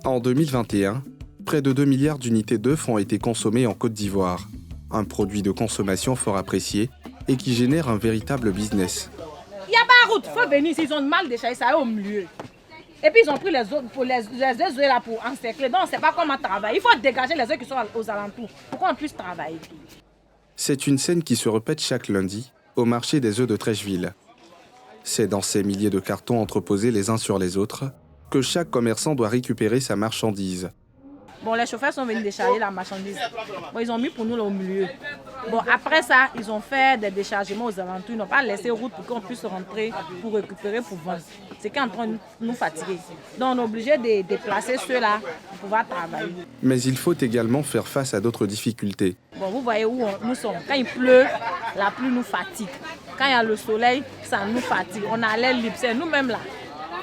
En 2021, près de 2 milliards d'unités d'œufs ont été consommées en Côte d'Ivoire, un produit de consommation fort apprécié et qui génère un véritable business. Il n'y a pas de route, il faut venir ici, ils ont mal déchargé, ça est au milieu. Et puis ils ont pris les œufs là pour encercler, donc on ne sait pas comment travailler. Il faut dégager les œufs qui sont aux alentours pour qu'on puisse travailler. C'est une scène qui se répète chaque lundi au marché des œufs de Trècheville. C'est dans ces milliers de cartons entreposés les uns sur les autres que chaque commerçant doit récupérer sa marchandise. Bon, les chauffeurs sont venus décharger la marchandise. Bon, ils ont mis pour nous là au milieu. Bon, après ça, ils ont fait des déchargements aux alentours. Ils n'ont pas laissé route pour qu'on puisse rentrer pour récupérer, pour vendre. C'est qui est en train de nous fatiguer. Donc, on est obligé de déplacer ceux-là pour pouvoir travailler. Mais il faut également faire face à d'autres difficultés. Bon, vous voyez où nous sommes. Quand il pleut, la pluie nous fatigue. Quand il y a le soleil, ça nous fatigue. On a l'air libre. C'est nous-mêmes là.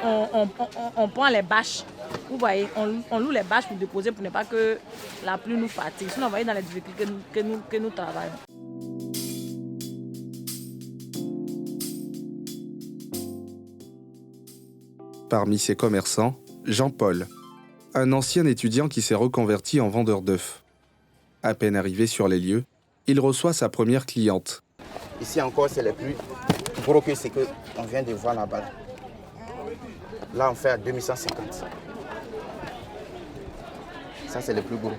On prend les bâches. Vous voyez, on loue les bâches pour déposer pour ne pas que la pluie nous fatigue. Sinon, on va aller dans les difficultés que nous travaillons. Parmi ces commerçants, Jean-Paul, un ancien étudiant qui s'est reconverti en vendeur d'œufs. À peine arrivé sur les lieux, il reçoit sa première cliente. Ici encore, c'est le plus gros que ce qu'on vient de voir là-bas. Là, on fait à 2150. Ça, c'est le plus gros.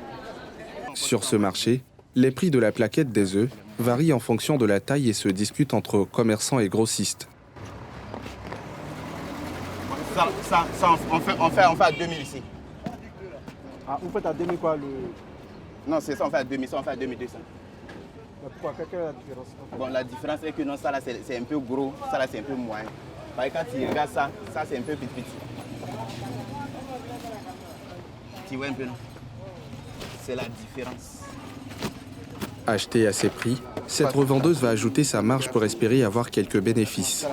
Sur ce marché, les prix de la plaquette des œufs varient en fonction de la taille et se discutent entre commerçants et grossistes. Ça on fait à 2000 ici. Ah, vous faites à 2000 quoi Non, c'est ça, on fait à 2000, ça on fait à 2200. Mais pourquoi? Quelle est la différence? Bon, la différence est que non, ça là, c'est un peu gros, ça là, c'est un peu moyen. Parce que quand tu regardes ça, ça c'est un peu petit. Tu vois un peu, non? C'est la différence. Achetée à ces prix, cette revendeuse va ajouter sa marge pour espérer avoir quelques bénéfices.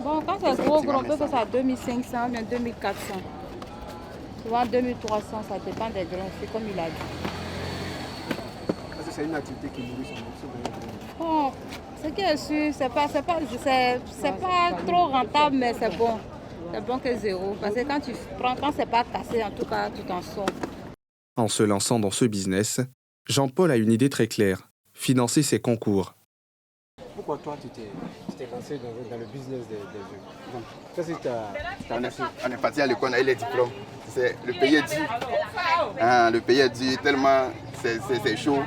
Bon, quand c'est gros, on peut faire ça à 2500, bien 2400. Souvent 2300, ça dépend des grains, c'est comme il a dit. Est-ce que c'est une activité qui nourrit son Bon, ce qui est sûr, c'est pas trop rentable, mais c'est bon. C'est bon que zéro. Parce que quand tu prends, quand c'est pas cassé, en tout cas, tu t'en sors. En se lançant dans ce business, Jean-Paul a une idée très claire, financer ses concours. Pourquoi toi, tu t'es lancé dans le business des œufs? Qu'est-ce que tu as On est parti à l'école, on a eu les diplômes. Le pays est dur. Le pays est dur, tellement c'est chaud,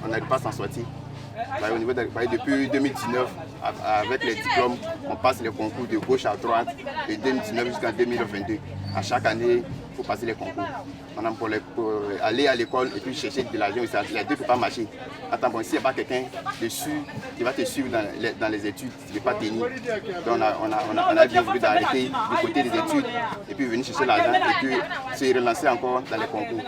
on n'arrive pas à s'en sortir. Au niveau depuis 2019, avec les diplômes, on passe les concours de gauche à droite, de 2019 jusqu'en 2022. À chaque année, il faut passer les concours. Pour aller à l'école et puis chercher de l'argent, les deux ne peuvent pas marcher. Attends, bon, s'il n'y a pas quelqu'un dessus qui va te suivre dans les études, tu ne peux pas tenir. Donc on a bien voulu d'arrêter de côté des études et puis venir chercher l'argent et puis se relancer encore dans les concours.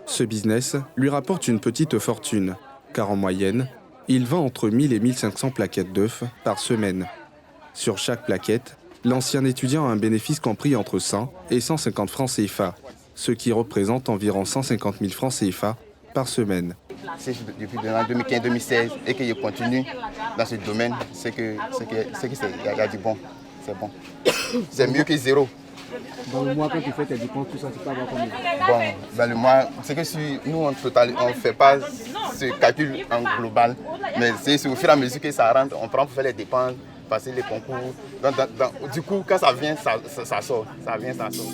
Ce business lui rapporte une petite fortune, car en moyenne, il vend entre 1000 et 1500 plaquettes d'œufs par semaine. Sur chaque plaquette, l'ancien étudiant a un bénéfice compris entre 100 et 150 francs CFA, ce qui représente environ 150 000 francs CFA par semaine. Depuis 2015-2016 et que je continue dans ce domaine, c'est qu'il y a du bon. C'est bon. C'est mieux que zéro. Dans le mois, quand tu fais tes dépenses, tout ça, tu peux avoir combien? Bon, dans le mois, c'est que si nous, on ne fait pas ce calcul en global, mais c'est au fur et à mesure que ça rentre, on prend pour faire les dépenses, passer les concours. Du coup, quand ça vient, ça sort. Ça vient, ça sort.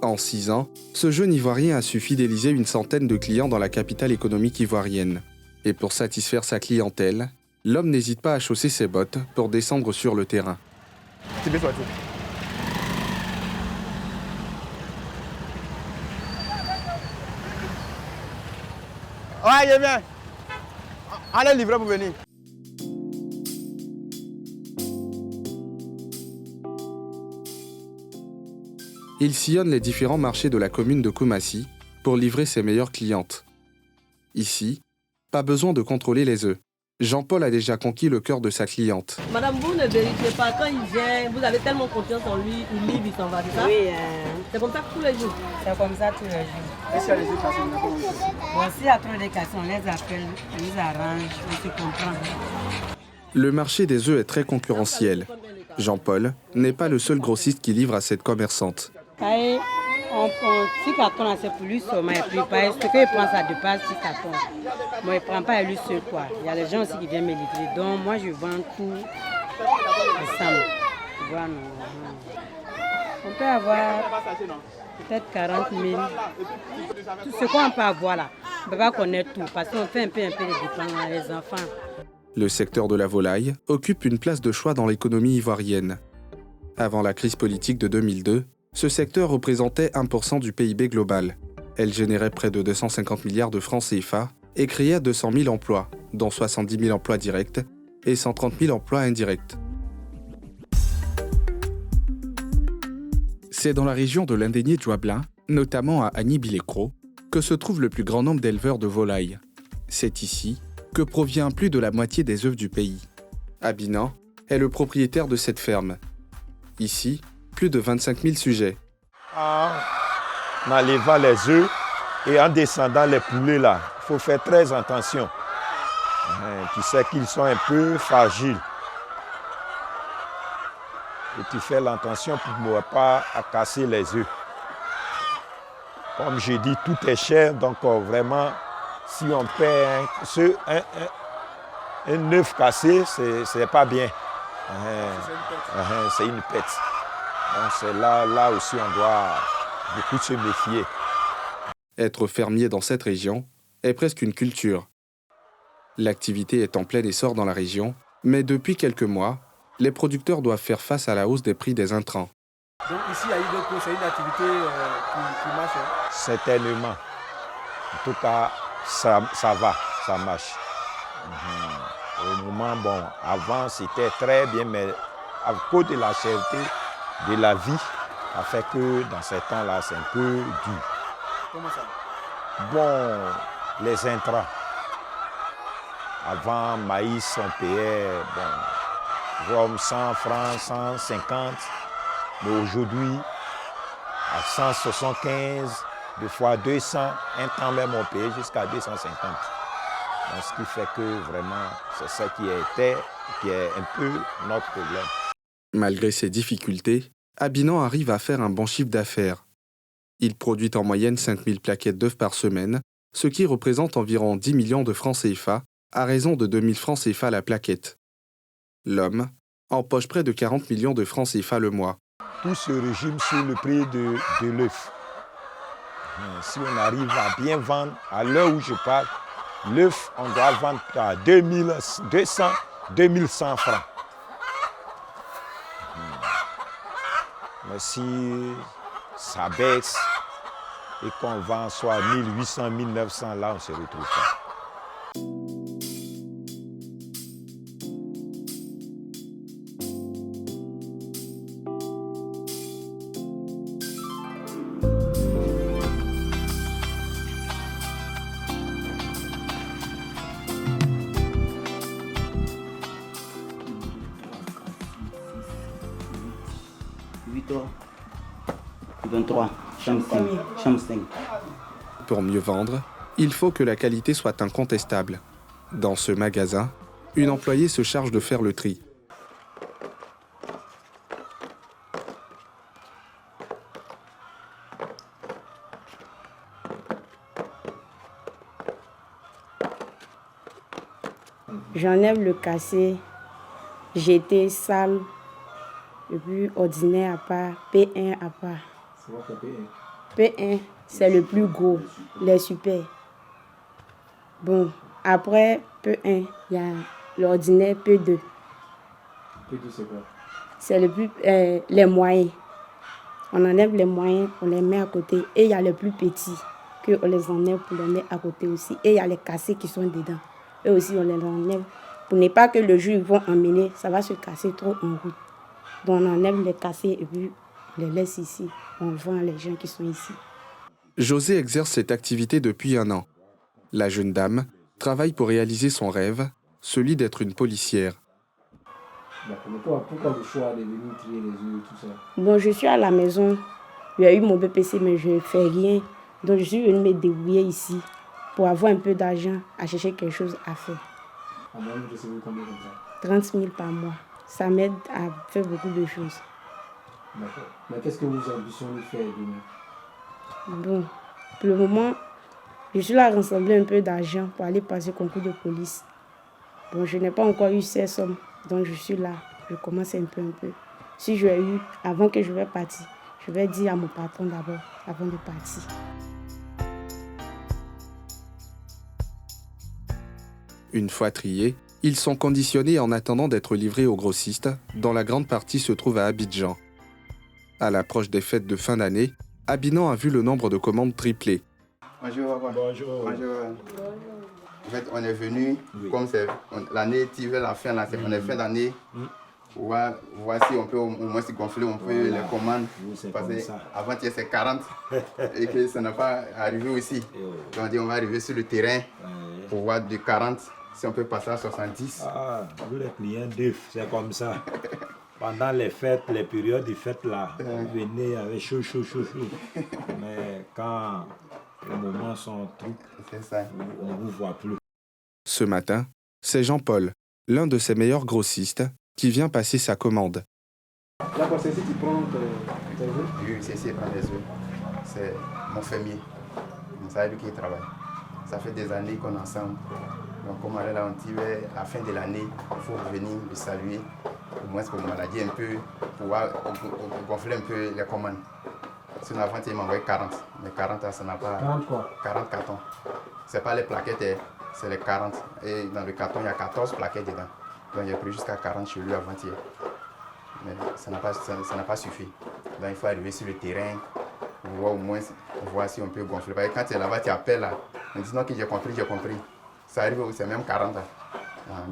En 6 ans, ce jeune Ivoirien a su fidéliser une centaine de clients dans la capitale économique ivoirienne. Et pour satisfaire sa clientèle, l'homme n'hésite pas à chausser ses bottes pour descendre sur le terrain. Tu peux sortir. Ouais, il est bien. Allez, livrer pour venir. Il sillonne les différents marchés de la commune de Koumassi pour livrer ses meilleures clientes. Ici, pas besoin de contrôler les œufs. Jean-Paul a déjà conquis le cœur de sa cliente. Madame, vous ne vérifiez pas. Quand il vient, vous avez tellement confiance en lui, il livre, il s'en va, c'est ça? Oui, c'est comme ça tous les jours. C'est comme ça tous les jours. Est-ce qu'il y a les états Bon, s'il y a trop de questions, on les appelle, on les arrange, on se comprend. Le marché des œufs est très concurrentiel. Jean-Paul n'est pas le seul grossiste qui livre à cette commerçante. Si carton là c'est pour lui seulement et puis ce qu'il prend ça de base 6 cartons. Moi il ne prend pas lui seul quoi. Il y a des gens aussi qui viennent me livrer. Donc moi je vends tout ensemble. Voilà. On peut avoir peut-être 40 000. Tout ce qu'on peut avoir là, on ne peut pas connaître tout parce qu'on fait un peu les dépendants, les enfants. Le secteur de la volaille occupe une place de choix dans l'économie ivoirienne. Avant la crise politique de 2002, ce secteur représentait 1% du PIB global. Elle générait près de 250 milliards de francs CFA et créait 200 000 emplois, dont 70 000 emplois directs et 130 000 emplois indirects. C'est dans la région de l'Indénié Djouablin, notamment à Agny-Bilécro, que se trouve le plus grand nombre d'éleveurs de volailles. C'est ici que provient plus de la moitié des œufs du pays. Abinan est le propriétaire de cette ferme. Ici, plus de 25 000 sujets. En enlevant les œufs et en descendant les poulets là, il faut faire très attention. Tu sais qu'ils sont un peu fragiles. Et tu fais l'attention pour ne pas casser les œufs. Comme je dis, tout est cher, donc vraiment, si on paie un œuf cassé, c'est pas bien. C'est une pète. Donc c'est là aussi on doit beaucoup se méfier. Être fermier dans cette région est presque une culture. L'activité est en plein essor dans la région, mais depuis quelques mois, les producteurs doivent faire face à la hausse des prix des intrants. Donc ici, à Ibeco, c'est une activité qui marche. Certainement. En tout cas, ça va, ça marche. Au moment, avant c'était très bien, mais à cause de la cherté de la vie, ça fait que dans ces temps-là, c'est un peu dur. Comment ça? Les intrants. Avant, maïs, on payait comme 100 francs, 150. Mais aujourd'hui, à 175, deux fois 200, un temps même on payait jusqu'à 250. Donc, ce qui fait que vraiment, c'est ça qui est un peu notre problème. Malgré ces difficultés, Abinan arrive à faire un bon chiffre d'affaires. Il produit en moyenne 5000 plaquettes d'œufs par semaine, ce qui représente environ 10 millions de francs CFA, à raison de 2000 francs CFA la plaquette. L'homme empoche près de 40 millions de francs CFA le mois. Tout se résume sur le prix de l'œuf. Si on arrive à bien vendre, à l'heure où je parle, l'œuf, on doit vendre à 2200, 2100 francs. Mais si ça baisse et qu'on vend soit 1800, 1900, là, on ne se retrouve pas. Chambre 5. Pour mieux vendre, il faut que la qualité soit incontestable. Dans ce magasin, une employée se charge de faire le tri. J'enlève le cassé, jeté, sale, et puis ordinaire à part, P1 à part. C'est quoi que P1? P1, c'est le plus gros, les super. Bon, après P1, il y a l'ordinaire P2. P2, c'est quoi? C'est le plus, les moyens. On enlève les moyens, on les met à côté. Et il y a les plus petits, qu'on les enlève pour les mettre à côté aussi. Et il y a les cassés qui sont dedans. Eux aussi, on les enlève. Pour ne pas que le jour ils vont emmener, ça va se casser trop en route. Donc on enlève les cassés et puis on les laisse ici. On vend les gens qui sont ici. José exerce cette activité depuis 1 an. La jeune dame travaille pour réaliser son rêve, celui d'être une policière. Pourquoi le choix de venir trier les œufs et tout ça? Bon, je suis à la maison. Il y a eu mon BPC, mais je ne fais rien. Donc je suis venue me débrouiller ici pour avoir un peu d'argent, à chercher quelque chose à faire. En moyenne, vous recevez combien comme ça? 30 000 par mois. ça m'aide à faire beaucoup de choses. D'accord. Mais qu'est-ce que vous ambitionnez faire demain? Bon, pour le moment, je suis là à rassembler un peu d'argent pour aller passer le concours de police. Bon, je n'ai pas encore eu ces sommes, donc je suis là. Je commence un peu. Si je l'ai eu, avant que je vais partir, je vais dire à mon patron d'abord, avant de partir. Une fois triés, ils sont conditionnés en attendant d'être livrés aux grossistes, dont la grande partie se trouve à Abidjan. À l'approche des fêtes de fin d'année, Abidjan a vu le nombre de commandes tripler. Bonjour. Bonjour. En fait, on est venu, comme c'est l'année tire la fin, là, on est fin d'année. Voir si on peut au moins se gonfler un peu les commandes. Parce qu'avant, c'est 40 et que ça n'a pas arrivé aussi. Donc, on va arriver sur le terrain pour voir de 40 si on peut passer à 70. Ah, vous les clients d'œufs, c'est comme ça. Pendant les fêtes, les périodes de fêtes là, vous venez avec chaud. Mais quand les moments sont trucs, on ne vous voit plus. Ce matin, c'est Jean-Paul, l'un de ses meilleurs grossistes, qui vient passer sa commande. D'accord, c'est ici qui prend tes œufs? Oui, c'est ici qui prend les œufs. C'est mon fermier. C'est lui qui travaille. Ça fait des années qu'on est ensemble. Donc, comme on est là, on dit à la fin de l'année, il faut venir le saluer, au moins pour maladie un peu, pour pouvoir gonfler un peu les commandes. Sinon, avant, il m'a envoyé 40. Mais 40, ça n'a pas. 40 quoi? 40 cartons. Ce n'est pas les plaquettes, c'est les 40. Et dans le carton, il y a 14 plaquettes dedans. Donc, j'ai pris jusqu'à 40 chez lui avant-hier. Mais ça n'a pas suffi. Donc, il faut arriver sur le terrain, voir au moins voir si on peut gonfler. Parce que quand tu es là-bas, tu appelles là. On dit non, que j'ai compris. Ça arrive, c'est même 40 ans.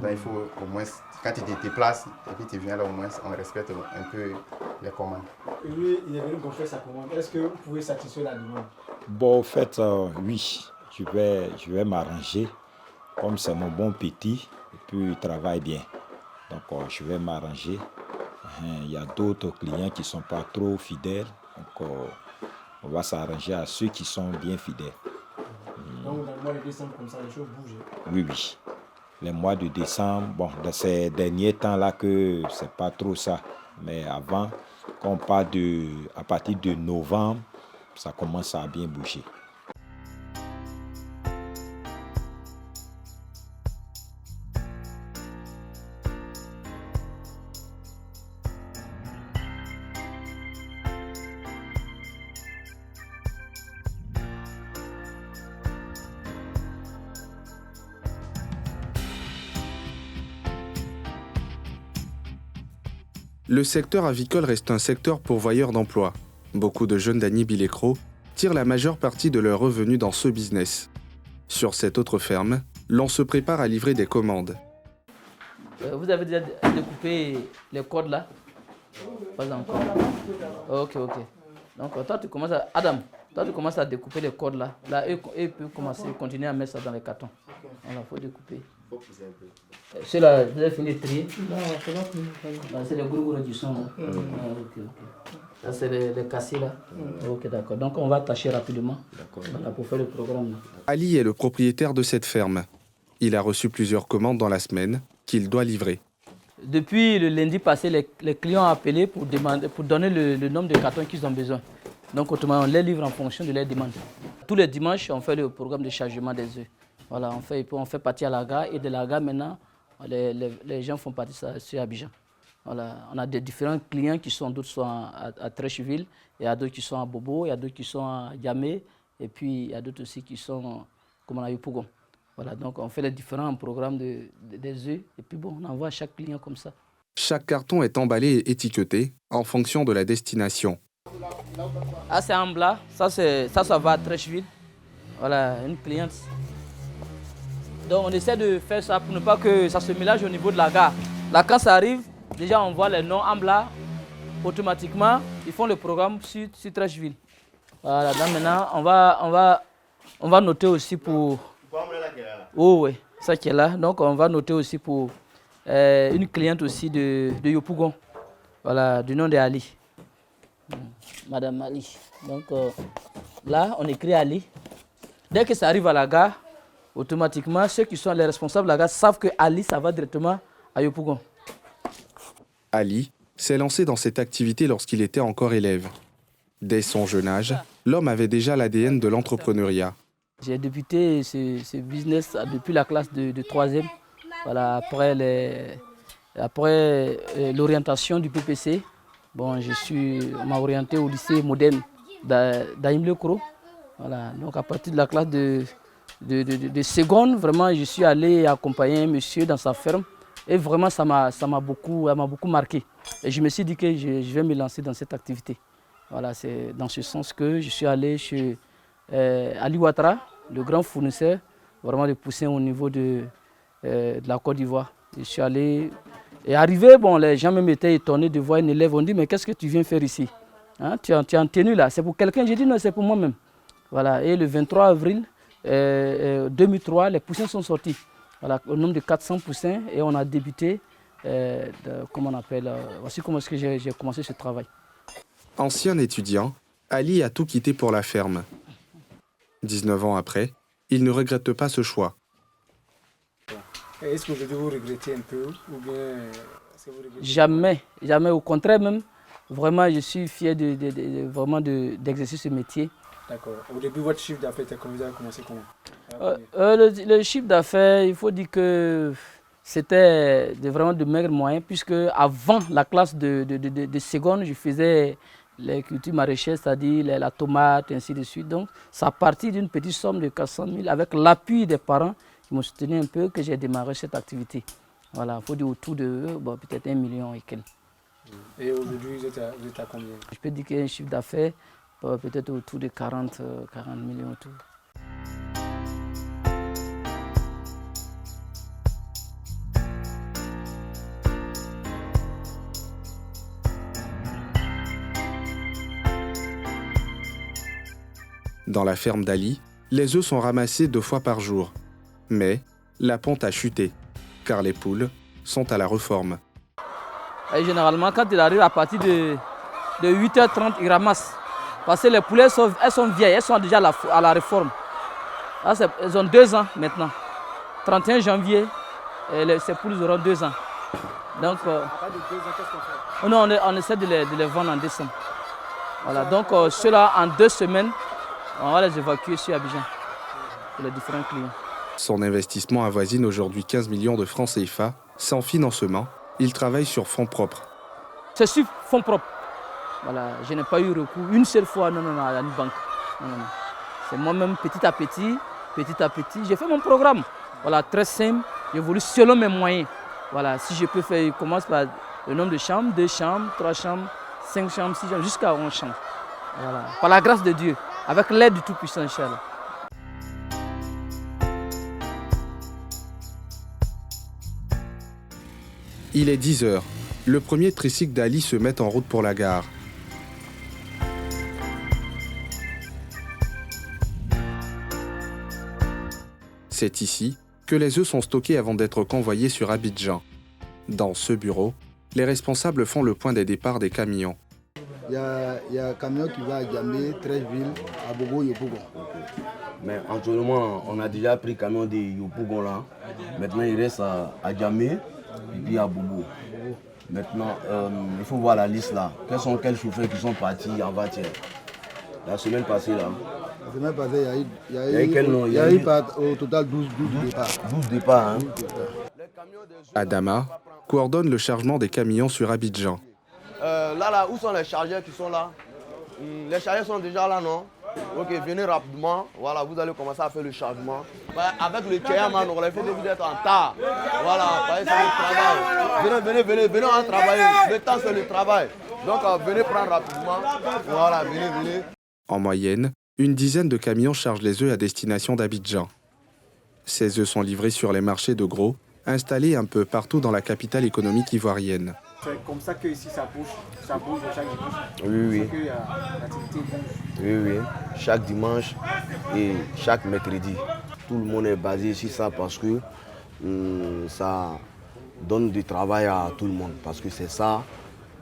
Donc, il faut au moins, quand tu te déplaces et puis tu viens là, au moins, on respecte un peu les commandes. Lui, il est venu gonfler sa commande. Est-ce que vous pouvez satisfaire la demande? Bon, en fait, oui, je vais m'arranger. Comme c'est mon bon petit, et puis il travaille bien. Donc, je vais m'arranger. Il y a d'autres clients qui ne sont pas trop fidèles. Donc, on va s'arranger à ceux qui sont bien fidèles. Donc, dans le mois de décembre, comme ça, les choses bougent? Oui. Les mois de décembre, bon, dans ces derniers temps-là, que c'est pas trop ça. Mais avant, quand on part à partir de novembre, ça commence à bien bouger. Le secteur avicole reste un secteur pourvoyeur d'emplois. Beaucoup de jeunes d'Agny Bilécro tirent la majeure partie de leurs revenus dans ce business. Sur cette autre ferme, l'on se prépare à livrer des commandes. Vous avez déjà découpé les cordes là? Pas encore. Ok. Donc toi tu commences à découper les cordes là. Là, eux peuvent continuer à mettre ça dans les cartons. Voilà, il faut découper. Ceux-là, vous avez fini de trier? Non, c'est pas fini. C'est les gros du son. Ok. Ça, c'est les cassés là. Ok, d'accord. Donc, on va tâcher rapidement pour faire le programme. Ali est le propriétaire de cette ferme. Il a reçu plusieurs commandes dans la semaine qu'il doit livrer. Depuis le lundi passé, les clients ont appelé pour donner le nombre de cartons qu'ils ont besoin. Donc, autrement, on les livre en fonction de leurs demandes. Tous les dimanches, on fait le programme de chargement des œufs. Voilà, on fait partie à la gare et de la gare maintenant, les gens font partie sur Abidjan. Voilà, on a des différents clients d'autres sont à Trècheville, il y a d'autres qui sont à Bobo, il y a d'autres qui sont à Yamé, et puis il y a d'autres aussi qui sont à Yopougon. Voilà, donc on fait les différents programmes des œufs, et puis bon, on envoie à chaque client comme ça. Chaque carton est emballé et étiqueté en fonction de la destination. Ah, c'est Ambla, ça va à Trècheville. Voilà, une cliente. Donc on essaie de faire ça pour ne pas que ça se mélange au niveau de la gare. Là, quand ça arrive, déjà on voit les noms en blanc. Automatiquement, ils font le programme sur Trècheville. Voilà, donc maintenant, on va noter aussi pour... Oh oui, ça qui est là. Donc on va noter aussi pour une cliente aussi de Yopougon. Voilà, du nom de Ali. Madame Ali. Donc là, on écrit Ali. Dès que ça arrive à la gare, automatiquement, ceux qui sont les responsables de la gare savent que Ali, ça va directement à Yopougon. Ali s'est lancé dans cette activité lorsqu'il était encore élève. Dès son jeune âge, l'homme avait déjà l'ADN de l'entrepreneuriat. J'ai débuté ce business depuis la classe de 3e. Voilà, après l'orientation du PPC, bon, on m'a orienté au lycée moderne d'Aïm Lekro. Voilà, donc à partir de la classe de seconde, vraiment, je suis allé accompagner un monsieur dans sa ferme. Et vraiment, ça m'a beaucoup marqué. Et je me suis dit que je vais me lancer dans cette activité. Voilà, c'est dans ce sens que je suis allé chez Ali Ouattara, le grand fournisseur vraiment de poussins au niveau de la Côte d'Ivoire. Je suis allé et arrivé, bon, les gens même étaient étonnés de voir un élève. On dit, mais qu'est-ce que tu viens faire ici, hein, tu es en tenue là, c'est pour quelqu'un? J'ai dit non, c'est pour moi-même. Voilà, et le 23 avril 2003, les poussins sont sortis. Voilà, au nombre de 400 poussins et on a débuté, comment on appelle, voici comment est-ce que j'ai commencé ce travail. Ancien étudiant, Ali a tout quitté pour la ferme. 19 ans après, il ne regrette pas ce choix. Est-ce qu'aujourd'hui vous regrettez un peu ou bien vous regrettez... Jamais, jamais, au contraire même. Vraiment, je suis fier d'exercer ce métier. D'accord. Au début, votre chiffre d'affaires, vous avez commencé comment? Le chiffre d'affaires, il faut dire que c'était vraiment de maigres moyens, puisque avant la classe de seconde, je faisais les cultures maraîchères, c'est-à-dire la tomate, ainsi de suite. Donc, ça partit d'une petite somme de 400 000 avec l'appui des parents qui m'ont soutenu un peu, que j'ai démarré cette activité. Voilà, il faut dire autour de peut-être 1 million et quelques. Et aujourd'hui, vous êtes à combien? Je peux dire qu'il y a un chiffre d'affaires peut-être autour de 40 millions autour. Dans la ferme d'Ali, les œufs sont ramassés 2 fois par jour. Mais la ponte a chuté, car les poules sont à la reforme. Et généralement, quand il arrive à partir de 8h30, il ramasse. Parce que les poulets, elles sont vieilles, elles sont déjà à la réforme. Là, elles ont 2 ans maintenant. 31 janvier, ces poules auront 2 ans. Donc, à part de 2 ans, qu'est-ce qu'on fait? Non, on essaie de les vendre en décembre. Voilà, donc ceux-là, en 2 semaines, on va les évacuer sur Abidjan pour les différents clients. Son investissement avoisine aujourd'hui 15 millions de francs CFA. Sans financement, il travaille sur fonds propres. C'est sur fonds propres. Voilà, je n'ai pas eu recours une seule fois à une banque. Non. C'est moi-même petit à petit, j'ai fait mon programme. Voilà, très simple, j'évolue selon mes moyens. Voilà, si je peux faire, je commence par le nombre de chambres, 2 chambres, 3 chambres, 5 chambres, 6 chambres, jusqu'à 11 chambres. Voilà, par la grâce de Dieu, avec l'aide du Tout-Puissant, Inch'Allah. Il est 10h. Le premier tricycle d'Ali se met en route pour la gare. C'est ici que les œufs sont stockés avant d'être convoyés sur Abidjan. Dans ce bureau, les responsables font le point des départs des camions. Il y a un camion qui va à Djamé, Trècheville, à Bobo, Yopougon. Mais actuellement, on a déjà pris le camion de Yopougon là. Maintenant, il reste à Djamé et puis à Bobo. Maintenant, il faut voir la liste là. Quels chauffeurs qui sont partis en voiture? La semaine passée là. La semaine passée, il y a eu au total 12 départs. 12 départs, hein. Adama coordonne le chargement des camions sur Abidjan. Là, où sont les chargeurs qui sont là? Les chargeurs sont déjà là, non? Ok, venez rapidement. Voilà, vous allez commencer à faire le chargement. Avec le Tchayaman, il faut que vous êtes en tas. Voilà, c'est le travail. Venez en travailler. Le temps, c'est le travail. Donc, venez prendre rapidement. Voilà, venez. En moyenne, une dizaine de camions chargent les œufs à destination d'Abidjan. Ces œufs sont livrés sur les marchés de gros, installés un peu partout dans la capitale économique ivoirienne. C'est comme ça que ici ça bouge chaque dimanche. Oui. L'activité bouge. Oui. Chaque dimanche et chaque mercredi. Tout le monde est basé sur ça parce que ça donne du travail à tout le monde. Parce que c'est ça,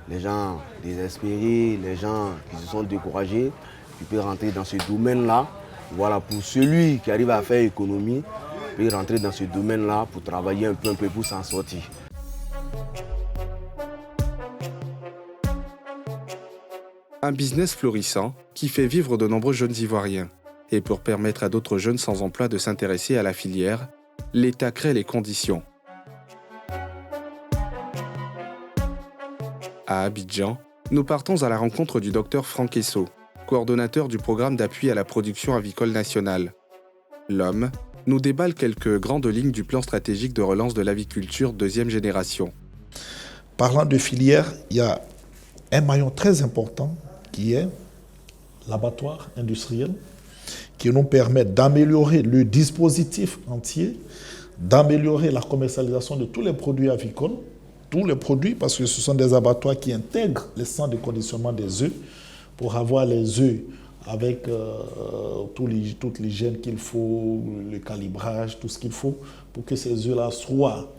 les gens désespérés, les gens qui se sont découragés, qui peuvent rentrer dans ce domaine-là. Voilà, pour celui qui arrive à faire économie, peut rentrer dans ce domaine-là pour travailler un peu pour s'en sortir. Un business florissant qui fait vivre de nombreux jeunes Ivoiriens. Et pour permettre à d'autres jeunes sans emploi de s'intéresser à la filière, l'État crée les conditions. À Abidjan, nous partons à la rencontre du docteur Franck Esso, coordonnateur du programme d'appui à la production avicole nationale. L'homme nous déballe quelques grandes lignes du plan stratégique de relance de l'aviculture deuxième génération. Parlant de filière, il y a un maillon très important qui est l'abattoir industriel, qui nous permet d'améliorer le dispositif entier, d'améliorer la commercialisation de tous les produits avicoles, tous les produits, parce que ce sont des abattoirs qui intègrent les centres de conditionnement des œufs pour avoir les œufs avec toute l'hygiène qu'il faut, le calibrage, tout ce qu'il faut pour que ces œufs-là soient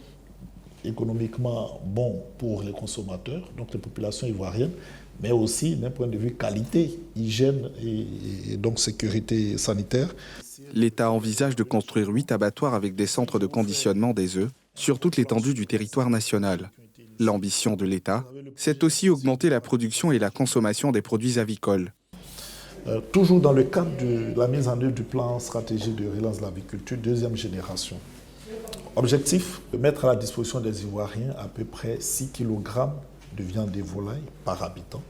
économiquement bons pour les consommateurs, donc les populations ivoiriennes, mais aussi d'un point de vue qualité, hygiène et donc sécurité sanitaire. L'État envisage de construire 8 abattoirs avec des centres de conditionnement des œufs sur toute l'étendue du territoire national. L'ambition de l'État, c'est aussi augmenter la production et la consommation des produits avicoles. Toujours dans le cadre de la mise en œuvre du plan stratégique de relance de l'aviculture deuxième génération. Objectif, de mettre à la disposition des Ivoiriens à peu près 6 kg de viande de volaille par habitant,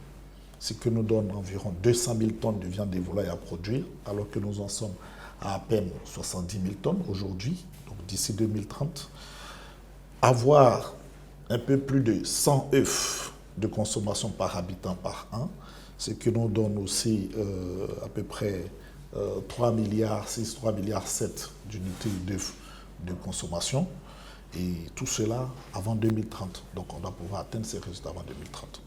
ce qui nous donne environ 200 000 tonnes de viande de volaille à produire, alors que nous en sommes à peine 70 000 tonnes aujourd'hui, donc d'ici 2030. Avoir un peu plus de 100 œufs de consommation par habitant par an, ce qui nous donne aussi à peu près 3,6 milliards, 3,7 milliards d'unités d'œufs de consommation. Et tout cela avant 2030. Donc on doit pouvoir atteindre ces résultats avant 2030.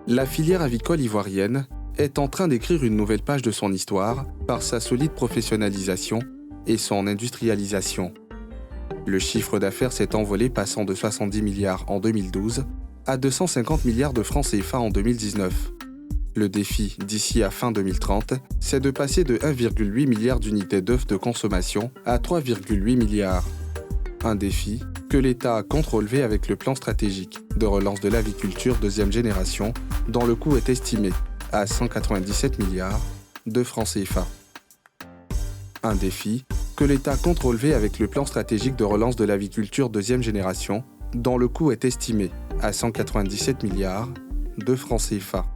La filière avicole ivoirienne est en train d'écrire une nouvelle page de son histoire par sa solide professionnalisation et son industrialisation. Le chiffre d'affaires s'est envolé, passant de 70 milliards en 2012 à 250 milliards de francs CFA en 2019. Le défi d'ici à fin 2030, c'est de passer de 1,8 milliard d'unités d'œufs de consommation à 3,8 milliards. Un défi que l'État compte relever avec le plan stratégique de relance de l'aviculture deuxième génération, dont le coût est estimé à 197 milliards de francs CFA. Un défi que l'État compte relever avec le plan stratégique de relance de l'aviculture deuxième génération, dont le coût est estimé à 197 milliards de francs CFA.